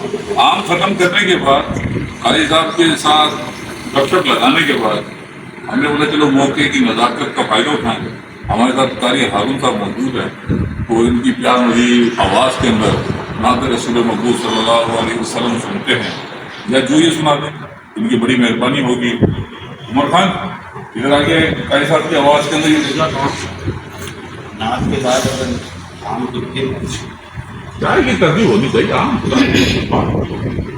आम ख़त्म करने के बाद कारी साहब के साथ गपशप लगाने के बाद हमने बोला चलो मौके की नज़ाकत का फ़ायदा उठाएं। हमारे साथ कारी हारून साहब मौजूद है, तो इनकी प्यार भरी आवाज़ के अंदर नात रसूल मक़बूल सल्लल्लाहु अलैहि वसल्लम सुनते हैं या जो ये सुना दें, इनकी बड़ी मेहरबानी होगी। उमर खान इधर आगे कारी साहब की आवाज़ के अंदर ये भेजा नात के बाद अगर आम दुखे चाय की तरजीब होनी चाहिए। आम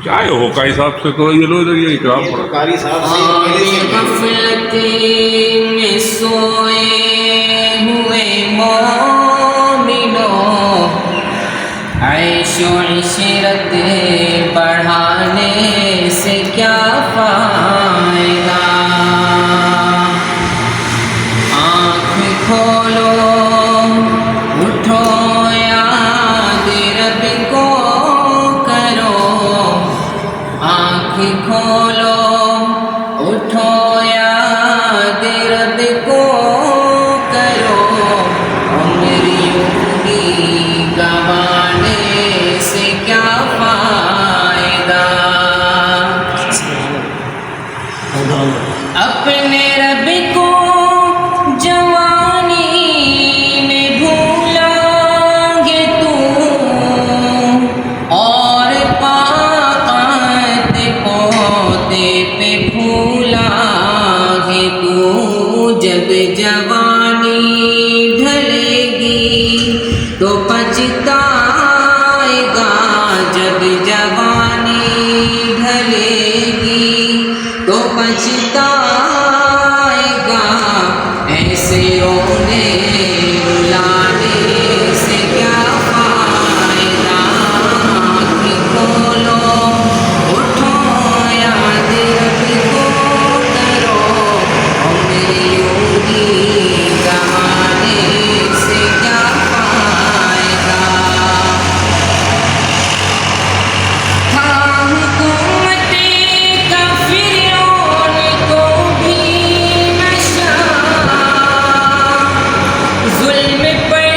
चाय हो कारी साहब से तो ये लो इधर ये इकराम पड़ा। कारी साहब से पहले से गफलत में सोए हुए मोमिनो, ऐशो इशरत बढ़ाने से क्या फायदा। आँख खोलो उठो याद रब को करो, आँख खोलो उठो याद रब को करो, उम्र की गंवाने से क्या फायदा। अपने रब को जवानी में भूलोगे तू, और पाकत पौधे पे भूलोगे तू। जब जवानी ढलेगी तो पछताएगा, जब जवानी ढलेगी तो पछताएगा। ऐसे रोने रुलाने से क्या फायदा। आँख खोलो उठो याद रब को करो, उम्र की गंवाने से क्या फायदा। था हुकूमत का फिरौन को भी नशा, जुल्म पर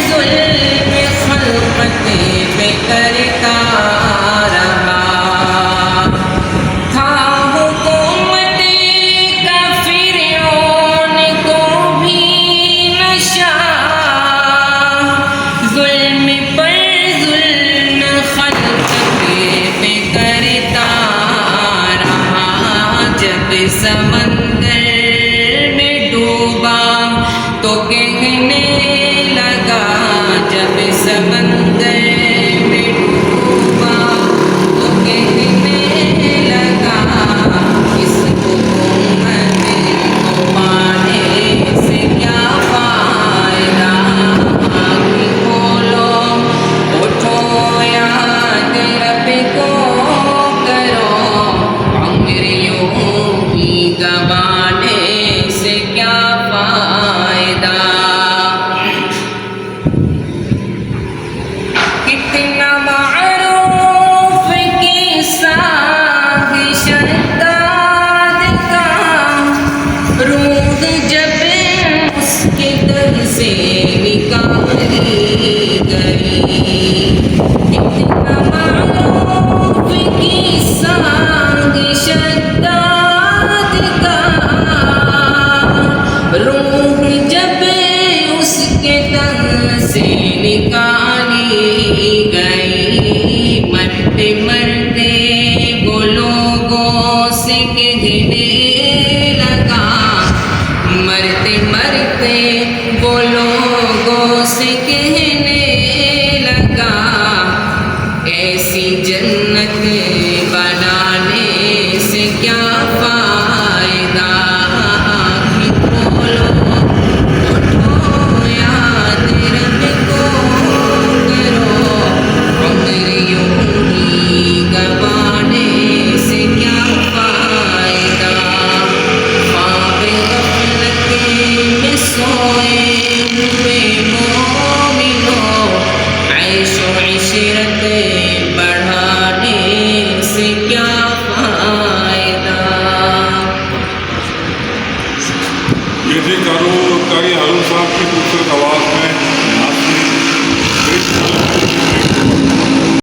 जुल्म खल्क़त पे करता रहा। था हुकूमत का फिरौन को भी नशा, जुल्म पर जुल्म खल्क़त पे करता रहा। जब समंदर में डूबा तो कहने लगा, जब समंदर में डूबा तो कहने लगा, इस हुकूमत को पाने से क्या फायदा। आँख खोलो उठो याद रब को करो, उम्र की गंवाने से क्या फायदा। कितना मारूफ किस्सा है शद्दाद का, रूह जब उसके दर से निकाली गई। कितना मारूफ किस्सा है शद्दाद का, रूह जब उसके दर से निकाली गई। मरते मरते वो लोगों से कहने लगा, मरते मरते वो लोगों से कहने लगा, ऐसी जन्नत बनाने से क्या फायदा। आँख खोलो उठो याद रब को करो, उम्र की गंवाने से क्या फायदा। ख्वाब गफलत में सोए हुए मोमिनो, ऐशो इशरत